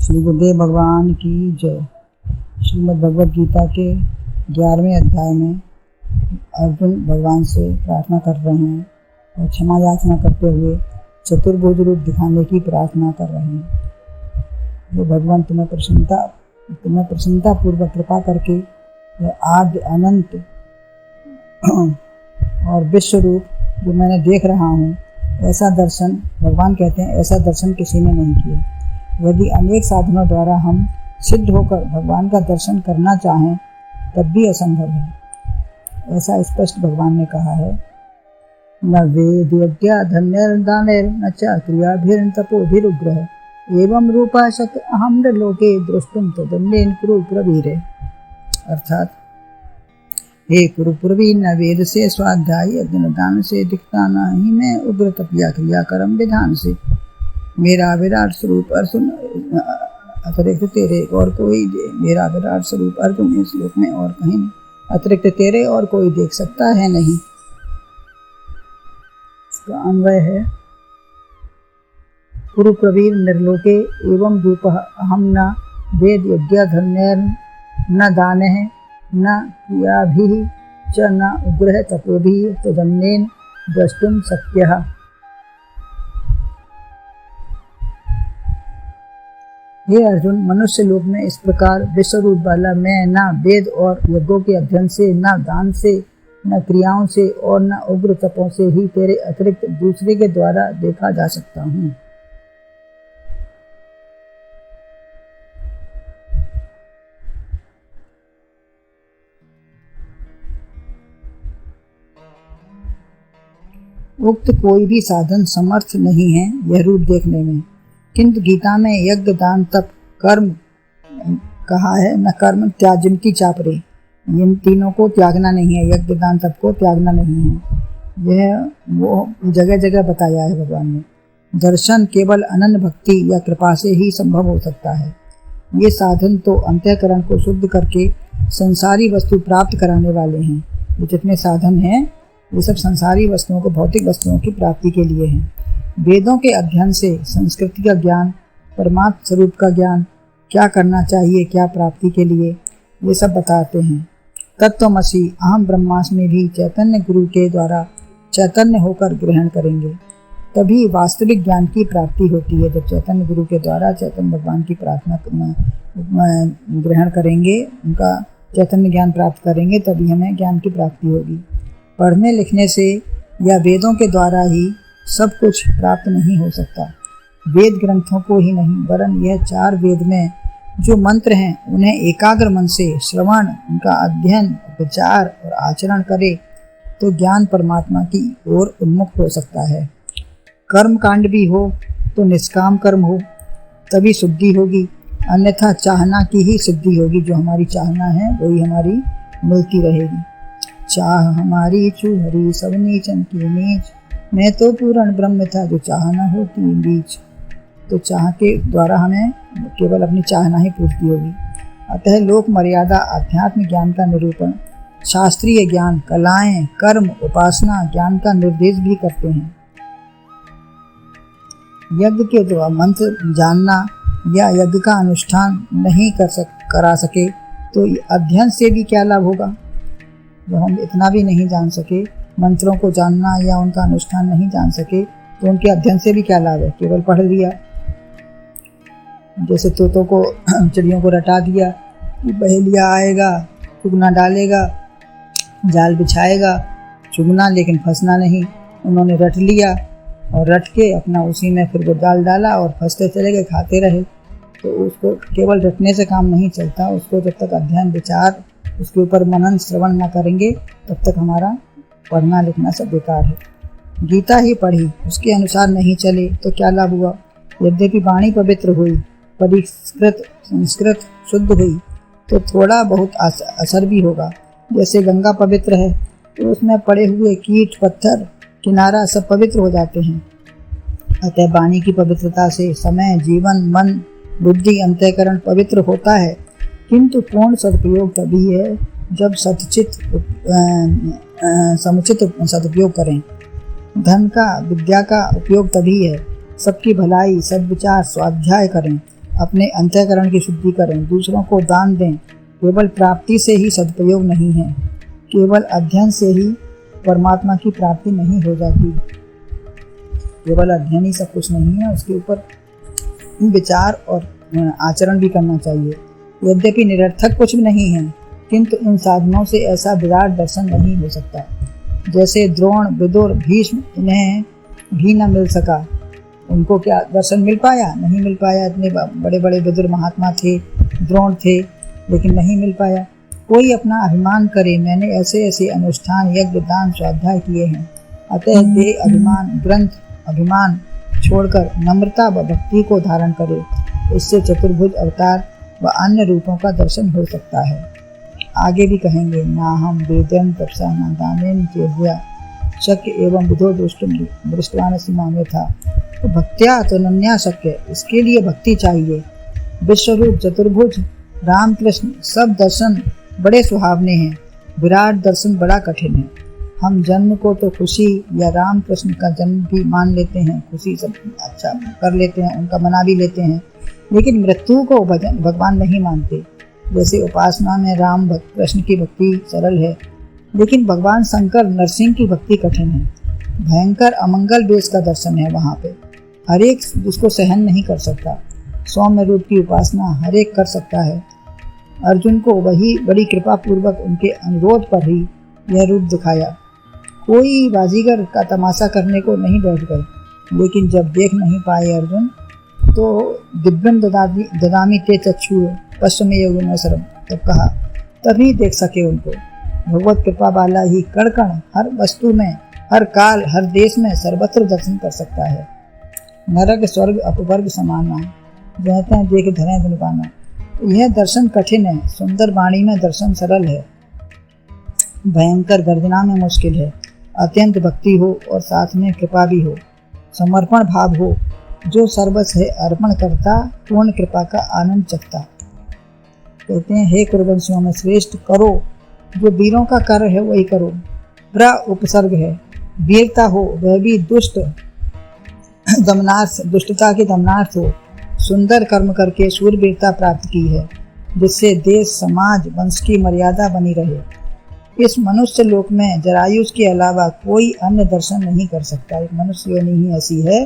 श्री गुरुदेव भगवान की जय। श्रीमद् भगवद गीता के 11वें अध्याय में अर्जुन भगवान से प्रार्थना कर रहे हैं और क्षमा याचना करते हुए चतुर्भुज रूप दिखाने की प्रार्थना कर रहे हैं। वो भगवान तुम्हें प्रसन्नता पूर्वक कृपा करके यह आद्य अनंत और विश्व रूप जो मैंने देख रहा हूँ, ऐसा दर्शन भगवान कहते हैं ऐसा दर्शन किसी ने नहीं किया। यदि अनेक साधनों द्वारा हम सिद्ध होकर भगवान का दर्शन करना चाहें तब भी असंभव है। ऐसा स्पष्ट भगवान ने कहा है। न वेद यज्ञ धन्यर्दानेर न च क्रियाभिर्न तपोभिरुग्रह एवं रूपा शक अहम लोके द्रष्टुम तदन्येन कुरु प्रवीरे। अर्थात हे कुरुपुरवी, न वेद से स्वाध्याय यज्ञ दान से दिखता न ही मैं उग्र तपिया क्रिया कर्म विधान से। मेरा विराट स्वरूप अर्जुन अतिरिक्त तेरे और कोई मेरा विराट स्वरूप अर्जुन इस लोक में और कहीं अतिरिक्त तेरे और कोई देख सकता है नहीं। इसका अन्वय है कुरु प्रवीर निर्लोके एवं रूप हम न वेद यज्ञ धन्य न दान न क्रियाभिः च न उग्रह तपोभिः तदन्येन द्रष्टुम शक्यः। हे अर्जुन, मनुष्य लोक में इस प्रकार विश्वरूप वाला मैं न वेद और यज्ञों के अध्ययन से, न दान से, न क्रियाओं से और न उग्र तपों से ही तेरे अतिरिक्त दूसरे के द्वारा देखा जा सकता हूँ। उक्त कोई भी साधन समर्थ नहीं है यह रूप देखने में, किंतु गीता में यज्ञ दान तप कर्म कहा है, न कर्म त्याजन की चापरे। इन तीनों को त्यागना नहीं है, यज्ञ दान तप को त्यागना नहीं है। यह वो जगह जगह बताया है भगवान ने। दर्शन केवल अनन्य भक्ति या कृपा से ही संभव हो सकता है। ये साधन तो अंतःकरण को शुद्ध करके संसारी वस्तु प्राप्त कराने वाले हैं। ये जितने साधन हैं ये सब संसारी वस्तुओं को, भौतिक वस्तुओं की प्राप्ति के लिए हैं। वेदों के अध्ययन से संस्कृति का ज्ञान, परमात्म स्वरूप का ज्ञान, क्या करना चाहिए क्या प्राप्ति के लिए, ये सब बताते हैं। तत्वमसि अहम ब्रह्मास्मि भी चैतन्य गुरु के द्वारा चैतन्य होकर ग्रहण करेंगे, तभी वास्तविक ज्ञान की प्राप्ति होती है। जब चैतन्य गुरु के द्वारा चैतन्य भगवान की प्रार्थना ग्रहण करेंगे, उनका चैतन्य ज्ञान प्राप्त करेंगे, तभी हमें ज्ञान की प्राप्ति होगी। पढ़ने लिखने से या वेदों के द्वारा ही सब कुछ प्राप्त नहीं हो सकता। वेद ग्रंथों को ही नहीं, वरन यह 4 वेद में जो मंत्र हैं उन्हें एकाग्र मन से श्रवण, उनका अध्ययन, विचार और आचरण करे तो ज्ञान परमात्मा की ओर उन्मुख हो सकता है। कर्म कांड भी हो तो निष्काम कर्म हो, तभी शुद्धि होगी, अन्यथा चाहना की ही सिद्धि होगी। जो हमारी चाहना है वही हमारी मिलती रहेगी। चाह हमारी चूहरी सब नीचन की नीच, मैं तो पूर्ण ब्रह्म था जो चाहना होती बीच। तो चाह के द्वारा हमें केवल अपनी चाहना ही पूर्ति होगी। अतः लोक मर्यादा आध्यात्म ज्ञान का निरूपण, शास्त्रीय ज्ञान, कलाएं, कर्म, उपासना ज्ञान का निर्देश भी करते हैं। यज्ञ के द्वारा मंत्र जानना या यज्ञ का अनुष्ठान नहीं करा सके तो अध्ययन से भी क्या लाभ होगा। जब हम इतना भी नहीं जान सके, मंत्रों को जानना या उनका अनुष्ठान नहीं जान सके, तो उनके अध्ययन से भी क्या लाभ है। केवल पढ़ लिया, जैसे तोतों को चिड़ियों को रटा दिया कि बहेलिया आएगा, चुगना डालेगा, जाल बिछाएगा, चुगना लेकिन फंसना नहीं। उन्होंने रट लिया और रट के अपना उसी में फिर वो जाल डाला और फंसते चले गए, खाते रहे। तो उसको केवल रटने से काम नहीं चलता। उसको जब तक अध्ययन विचार, उसके ऊपर मनन श्रवण ना करेंगे तब तक हमारा पढ़ना लिखना सब बेकार है। गीता ही पढ़ी, उसके अनुसार नहीं चले तो क्या लाभ हुआ। यद्यपि वाणी पवित्र हुई, परिष्कृत संस्कृत शुद्ध हुई, तो थोड़ा बहुत असर भी होगा। जैसे गंगा पवित्र है तो उसमें पड़े हुए कीट, पत्थर, किनारा सब पवित्र हो जाते हैं। अतः वाणी की पवित्रता से समय, जीवन, मन, बुद्धि, अंतःकरण पवित्र होता है। किंतु पूर्ण सदुपयोग तभी है जब समुचित सदुपयोग करें। धन का, विद्या का उपयोग तभी है सबकी भलाई, सद्विचार, स्वाध्याय करें। अपने अंतःकरण की शुद्धि करें, दूसरों को दान दें। केवल प्राप्ति से ही सदुपयोग नहीं है, केवल अध्ययन से ही परमात्मा की प्राप्ति नहीं हो जाती। केवल अध्ययन ही सब कुछ नहीं है, उसके ऊपर विचार और आचरण भी करना चाहिए। यद्यपि निरर्थक कुछ भी नहीं है, किंतु इन साधनों से ऐसा विराट दर्शन नहीं हो सकता। जैसे द्रोण, विदुर, भीष्म, इन्हें भी न मिल सका। उनको क्या दर्शन मिल पाया? नहीं मिल पाया। इतने बड़े बड़े विदुर महात्मा थे, द्रोण थे, लेकिन नहीं मिल पाया। कोई अपना अभिमान करे, मैंने ऐसे ऐसे अनुष्ठान, यज्ञ, दान, स्वाध्याय किए हैं, अतः देह अभिमान, ग्रंथ अभिमान छोड़कर नम्रता व भक्ति को धारण करे। इससे चतुर्भुज अवतार व अन्य रूपों का दर्शन हो सकता है। आगे भी कहेंगे, ना हम वेदन तपसा न दानेन केभ्या शक्य एवं बुधो दृष्टवान सीमा में था। तो भक्त्या तो नन्या शक्य, इसके लिए भक्ति चाहिए। विश्वरूप, चतुर्भुज, रामकृष्ण सब दर्शन बड़े सुहावने हैं, विराट दर्शन बड़ा कठिन है। हम जन्म को तो खुशी या रामकृष्ण का जन्म भी मान लेते हैं, खुशी सब अच्छा कर लेते हैं, उनका मना भी लेते हैं, लेकिन मृत्यु को भगवान नहीं मानते। जैसे उपासना में राम कृष्ण की भक्ति सरल है, लेकिन भगवान शंकर नरसिंह की भक्ति कठिन है। भयंकर अमंगल बेस का दर्शन है वहाँ पे, हर एक उसको सहन नहीं कर सकता। सौम्य रूप की उपासना हर एक कर सकता है। अर्जुन को वही बड़ी कृपा पूर्वक उनके अनुरोध पर ही यह रूप दिखाया। कोई बाजीगर का तमाशा करने को नहीं बैठ गए, लेकिन जब देख नहीं पाए अर्जुन, तो दिव्यम ददामी ते चक्षु पश्चिम योगेश्वरम, तब कहा, तभी देख सके उनको। भगवत कृपा वाला ही कण कण, हर वस्तु में, हर काल, हर देश में सर्वत्र दर्शन कर सकता है। नरक स्वर्ग अपवर्ग समाना, जहते हैं देख धरे धन पाना। यह दर्शन कठिन है, सुंदर वाणी में दर्शन सरल है, भयंकर गर्जना में मुश्किल है। अत्यंत भक्ति हो और साथ में कृपा भी हो, समर्पण भाव हो, जो सर्वस्व है अर्पण करता, पूर्ण कृपा का आनंद चखता। कहते हैं, हे कुरुवंशियों में श्रेष्ठ, करो जो वीरों का कार्य है वही करो। प्र उपसर्ग है, वीरता हो, वह भी दुष्टता के दमनार्थ हो। सुंदर कर्म करके शूरवीरता प्राप्त की है, जिससे देश, समाज, वंश की मर्यादा बनी रहे। इस मनुष्य लोक में जरायुष के अलावा कोई अन्य दर्शन नहीं कर सकता। एक मनुष्य योनि ही ऐसी है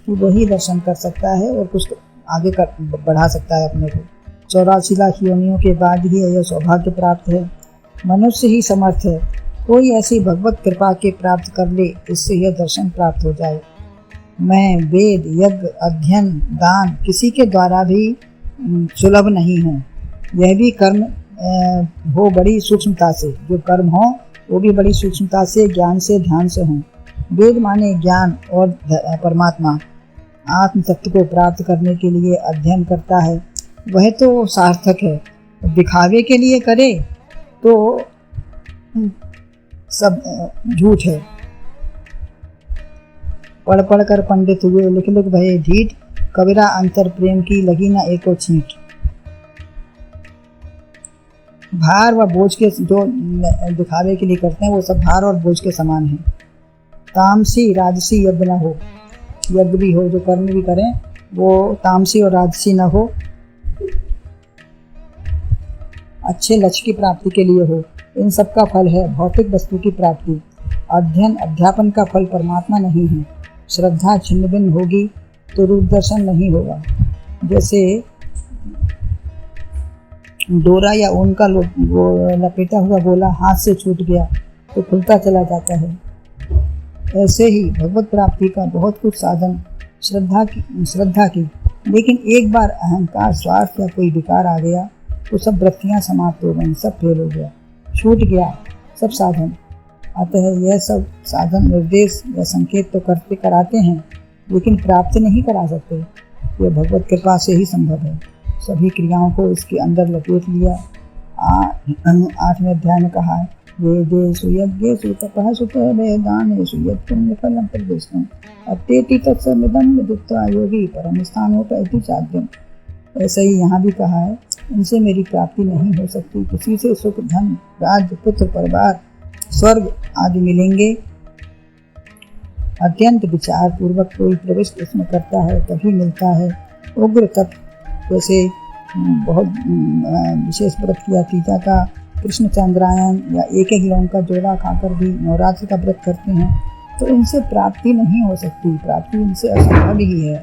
कि वही दर्शन कर सकता है और कुछ आगे बढ़ा सकता है अपने को। 84 लाख योनियों के बाद ही यह सौभाग्य प्राप्त है। मनुष्य ही समर्थ है, कोई ऐसी भगवत कृपा के प्राप्त कर ले, इससे यह दर्शन प्राप्त हो जाए। मैं वेद, यज्ञ, अध्ययन, दान किसी के द्वारा भी सुलभ नहीं हूँ। यह भी कर्म हो बड़ी सूक्ष्मता से, जो कर्म हो वो भी बड़ी सूक्ष्मता से, ज्ञान से, ध्यान से हों। वेद माने ज्ञान और परमात्मा। आत्म तत्व को प्राप्त करने के लिए अध्ययन करता है, वह तो सार्थक है। दिखावे के लिए करे तो सब झूठ है। पढ़ पढ़ कर पंडित हुए, लिख लिख भये ढीठ, कबीरा अंतर प्रेम की लगी ना एको छींट। भार व बोझ के जो दिखावे के लिए करते हैं वो सब भार और बोझ के समान है। तामसी राजसी यज्ञ न हो, यज्ञ भी हो, जो कर्म भी करें वो तामसी और राजसी न हो, अच्छे लक्ष्य की प्राप्ति के लिए हो। इन सब का फल है भौतिक वस्तु की प्राप्ति। अध्ययन अध्यापन का फल परमात्मा नहीं है। श्रद्धा छिन्न भिन्न होगी तो रूप दर्शन नहीं होगा। जैसे डोरा या ऊन का लपेटा हुआ गोला हाथ से छूट गया तो खुलता चला जाता है, ऐसे ही भगवत प्राप्ति का बहुत कुछ साधन श्रद्धा की, लेकिन एक बार अहंकार, स्वार्थ या कोई विकार आ गया तो सब वृत्तियाँ समाप्त हो गई, सब फेल हो गया, छूट गया सब साधन। अतः यह सब साधन निर्देश या संकेत तो कराते हैं, लेकिन प्राप्त नहीं करा सकते। यह भगवत कृपा से ही संभव है। सभी क्रियाओं को इसके अंदर लपेट लिया। 8वें अध्याय में कहा है, वेदेषु यज्ञेषु तपःसु वेदानेषु यत्पुण्य फलं प्रदिष्टम् अत्येति तत्समिदं विदित्वा योगी परम स्थानोपैति चाद्यम्। ऐसे ही यहाँ भी कहा है, इनसे मेरी प्राप्ति नहीं हो सकती। किसी से सुख, धन, राज्य, पुत्र, परिवार, स्वर्ग आदि मिलेंगे। अत्यंत विचार पूर्वक कोई प्रविष्ट इसमें करता है तभी मिलता है। उग्र तप जैसे बहुत विशेष व्रत किया, तीजा का कृष्ण चंद्रायन या एक लौंग का जोड़ा खाकर भी नवरात्र का व्रत करते हैं, तो इनसे प्राप्ति नहीं हो सकती, प्राप्ति इनसे असंभव ही है।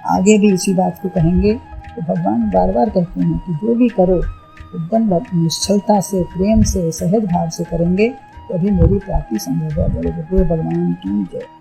आगे भी इसी बात को कहेंगे। तो भगवान बार बार कहते हैं कि जो भी करो एकदम निश्चलता से, प्रेम से, सहज भाव से करेंगे तभी मेरी प्राप्ति संभव है। बड़े गुरुदेव भगवान की जय।